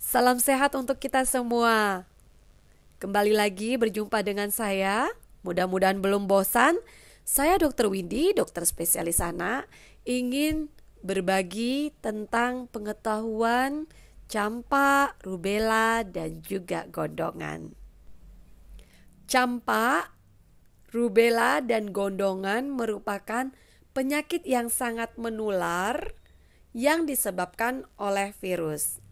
Salam sehat untuk kita semua. Kembali lagi berjumpa dengan saya. Mudah-mudahan belum bosan. Saya Dr. Windy, dokter spesialis anak, ingin berbagi tentang pengetahuan campak, rubella, dan juga gondongan. Campak, rubella, dan gondongan merupakan penyakit yang sangat menular yang disebabkan oleh virus.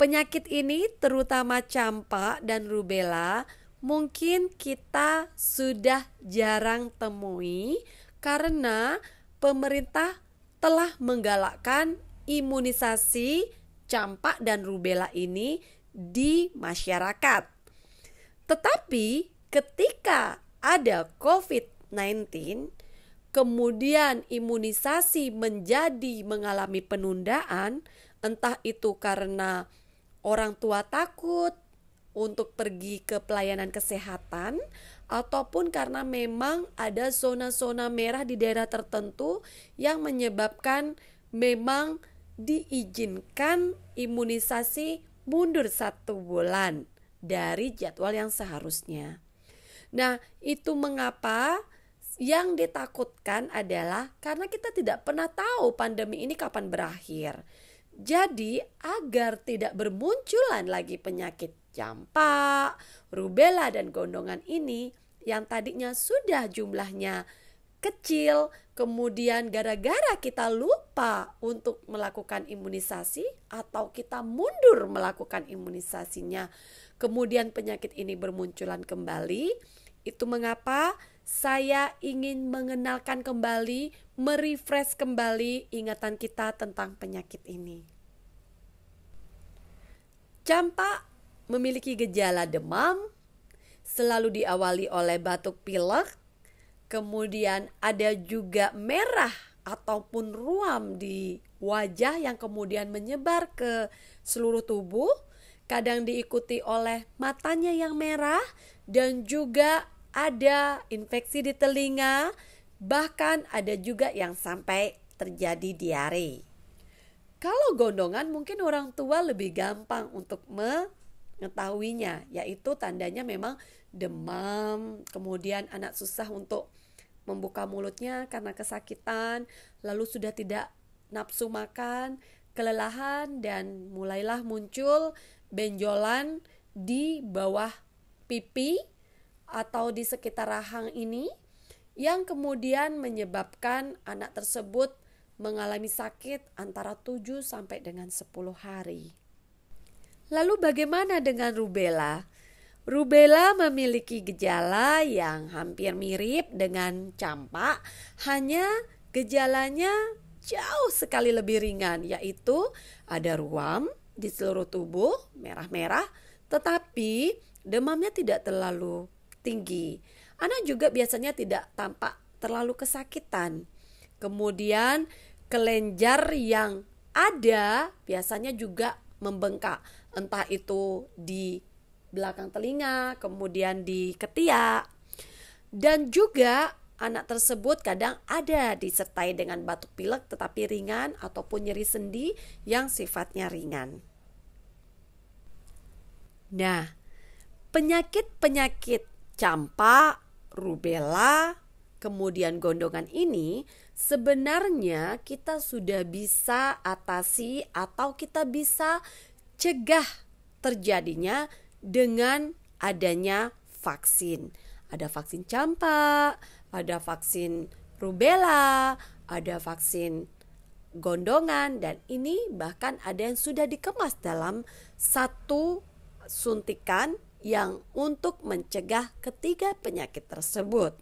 Penyakit ini terutama campak dan rubella mungkin kita sudah jarang temui karena pemerintah telah menggalakkan imunisasi campak dan rubella ini di masyarakat. Tetapi ketika ada COVID-19, kemudian imunisasi mengalami penundaan, entah itu karena orang tua takut untuk pergi ke pelayanan kesehatan ataupun karena memang ada zona-zona merah di daerah tertentu yang menyebabkan memang diizinkan imunisasi mundur 1 bulan dari jadwal yang seharusnya. Nah, itu mengapa yang ditakutkan adalah karena kita tidak pernah tahu pandemi ini kapan berakhir. Jadi agar tidak bermunculan lagi penyakit campak, rubella, dan gondongan ini yang tadinya sudah jumlahnya kecil, kemudian gara-gara kita lupa untuk melakukan imunisasi atau kita mundur melakukan imunisasinya, kemudian penyakit ini bermunculan kembali. Itu mengapa saya ingin mengenalkan kembali, merefresh kembali ingatan kita tentang penyakit ini. Campak memiliki gejala demam, selalu diawali oleh batuk pilek, kemudian ada juga merah ataupun ruam di wajah yang kemudian menyebar ke seluruh tubuh, kadang diikuti oleh matanya yang merah dan juga ada infeksi di telinga, bahkan ada juga yang sampai terjadi diare. Kalau gondongan mungkin orang tua lebih gampang untuk mengetahuinya, yaitu tandanya memang demam, kemudian anak susah untuk membuka mulutnya karena kesakitan, lalu sudah tidak nafsu makan, kelelahan, dan mulailah muncul benjolan di bawah pipi atau di sekitar rahang ini yang kemudian menyebabkan anak tersebut mengalami sakit antara 7 sampai dengan 10 hari. Lalu bagaimana dengan rubella? Rubella memiliki gejala yang hampir mirip dengan campak, hanya gejalanya jauh sekali lebih ringan, yaitu ada ruam di seluruh tubuh merah-merah, tetapi demamnya tidak terlalu tinggi. Anak juga biasanya tidak tampak terlalu kesakitan. Kemudian kelenjar yang ada biasanya juga membengkak, entah itu di belakang telinga, kemudian di ketiak. Dan juga anak tersebut kadang ada disertai dengan batuk pilek tetapi ringan ataupun nyeri sendi yang sifatnya ringan. Nah, penyakit-penyakit campak, rubella, kemudian gondongan ini sebenarnya kita sudah bisa atasi atau kita bisa cegah terjadinya dengan adanya vaksin. Ada vaksin campak, ada vaksin rubella, ada vaksin gondongan, dan ini bahkan ada yang sudah dikemas dalam satu suntikan yang untuk mencegah ketiga penyakit tersebut.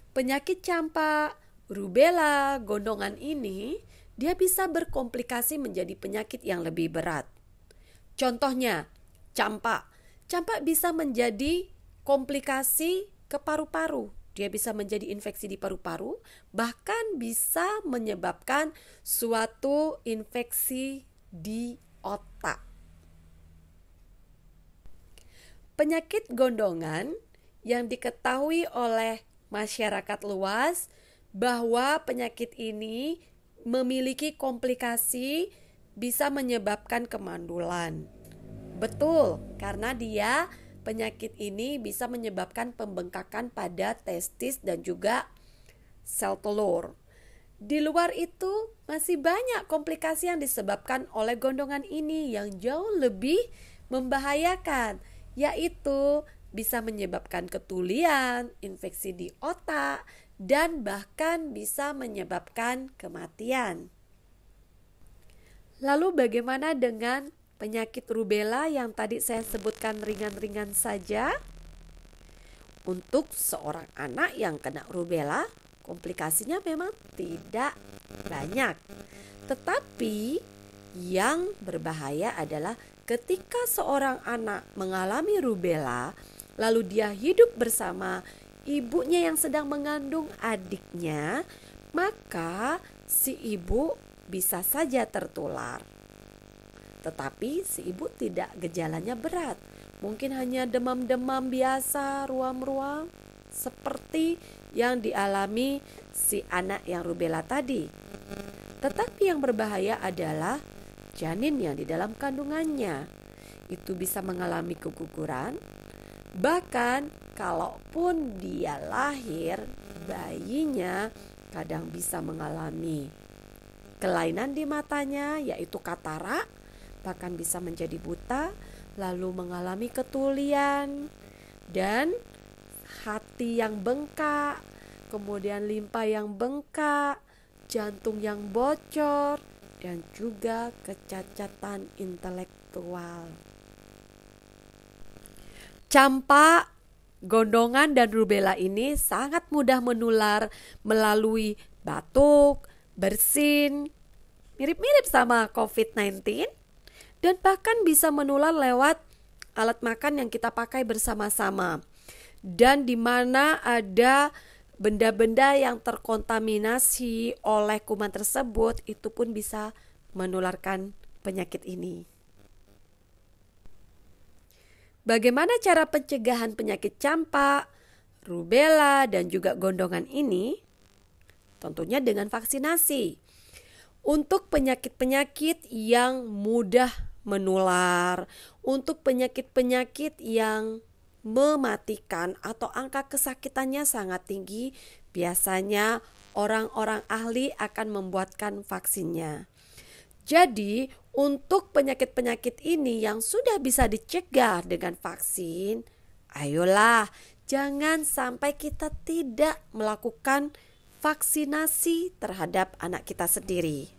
Penyakit campak, rubella, gondongan ini dia bisa berkomplikasi menjadi penyakit yang lebih berat. Contohnya, campak. Campak bisa menjadi komplikasi ke paru-paru. Dia bisa menjadi infeksi di paru-paru, bahkan bisa menyebabkan suatu infeksi di otak. Penyakit gondongan yang diketahui oleh masyarakat luas bahwa penyakit ini memiliki komplikasi bisa menyebabkan kemandulan. Betul, karena penyakit ini bisa menyebabkan pembengkakan pada testis dan juga sel telur. Di luar itu, masih banyak komplikasi yang disebabkan oleh gondongan ini yang jauh lebih membahayakan, yaitu bisa menyebabkan ketulian, infeksi di otak, dan bahkan bisa menyebabkan kematian. Lalu bagaimana dengan penyakit rubella yang tadi saya sebutkan ringan-ringan saja? Untuk seorang anak yang kena rubella, komplikasinya memang tidak banyak. Tetapi yang berbahaya adalah ketika seorang anak mengalami rubella, lalu dia hidup bersama ibunya yang sedang mengandung adiknya, maka si ibu bisa saja tertular. Tetapi si ibu tidak, gejalanya berat. Mungkin hanya demam-demam biasa, ruam-ruam, seperti yang dialami si anak yang rubella tadi. Tetapi yang berbahaya adalah janin yang di dalam kandungannya. Itu bisa mengalami keguguran. Bahkan kalaupun dia lahir, bayinya kadang bisa mengalami kelainan di matanya, yaitu katarak, bahkan bisa menjadi buta, lalu mengalami ketulian dan hati yang bengkak, kemudian limpa yang bengkak, jantung yang bocor, dan juga kecacatan intelektual. Campak, gondongan, dan rubella ini sangat mudah menular melalui batuk, bersin, mirip-mirip sama COVID-19, dan bahkan bisa menular lewat alat makan yang kita pakai bersama-sama. Dan di mana ada benda-benda yang terkontaminasi oleh kuman tersebut, itu pun bisa menularkan penyakit ini. Bagaimana cara pencegahan penyakit campak, rubella, dan juga gondongan ini? Tentunya dengan vaksinasi. Untuk penyakit-penyakit yang mudah menular, untuk penyakit-penyakit yang mematikan atau angka kesakitannya sangat tinggi, biasanya orang-orang ahli akan membuatkan vaksinnya. Jadi, untuk penyakit-penyakit ini yang sudah bisa dicegah dengan vaksin, ayolah, jangan sampai kita tidak melakukan vaksinasi terhadap anak kita sendiri.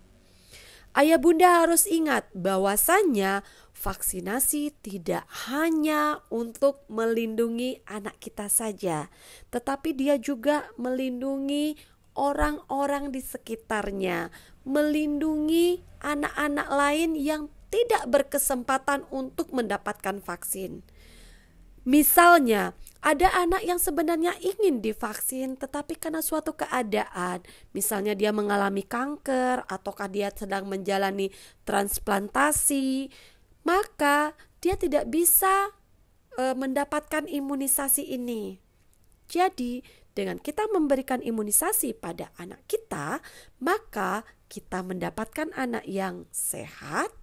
Ayah bunda harus ingat bahwasannya vaksinasi tidak hanya untuk melindungi anak kita saja, tetapi dia juga melindungi orang-orang di sekitarnya, melindungi anak-anak lain yang tidak berkesempatan untuk mendapatkan vaksin. Misalnya, ada anak yang sebenarnya ingin divaksin tetapi karena suatu keadaan, misalnya dia mengalami kanker ataukah dia sedang menjalani transplantasi, maka dia tidak bisa mendapatkan imunisasi ini. Jadi, dengan kita memberikan imunisasi pada anak kita, maka kita mendapatkan anak yang sehat,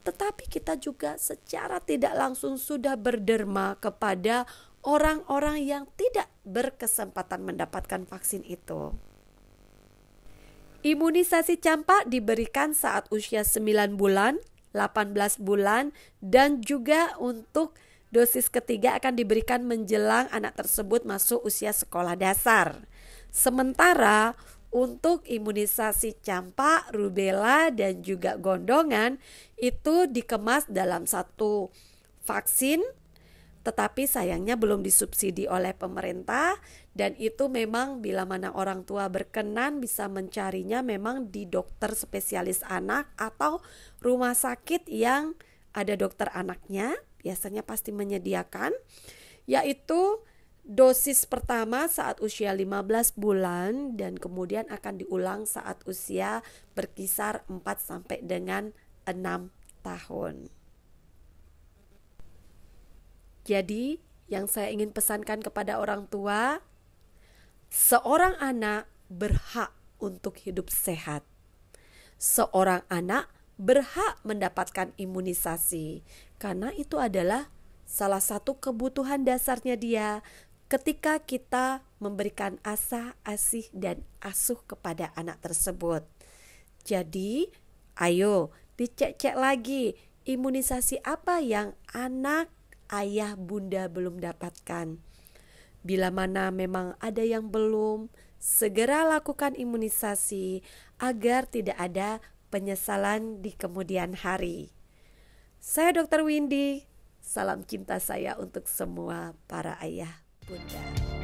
tetapi kita juga secara tidak langsung sudah berderma kepada orang-orang yang tidak berkesempatan mendapatkan vaksin itu. Imunisasi campak diberikan saat usia 9 bulan, 18 bulan, dan juga untuk dosis ketiga akan diberikan menjelang anak tersebut masuk usia sekolah dasar. Sementara untuk imunisasi campak, rubella, dan juga gondongan itu dikemas dalam satu vaksin, tetapi sayangnya belum disubsidi oleh pemerintah, dan itu memang bila mana orang tua berkenan bisa mencarinya memang di dokter spesialis anak atau rumah sakit yang ada dokter anaknya, biasanya pasti menyediakan, yaitu dosis pertama saat usia 15 bulan dan kemudian akan diulang saat usia berkisar 4 sampai dengan 6 tahun. Jadi, yang saya ingin pesankan kepada orang tua, seorang anak berhak untuk hidup sehat. Seorang anak berhak mendapatkan imunisasi, karena itu adalah salah satu kebutuhan dasarnya dia ketika kita memberikan asa, asih, dan asuh kepada anak tersebut. Jadi, ayo dicek-cek lagi imunisasi apa yang anak, ayah, bunda belum dapatkan. Bila mana memang ada yang belum, segera lakukan imunisasi agar tidak ada penyesalan di kemudian hari. Saya Dr. Windy, salam cinta saya untuk semua para ayah bunda.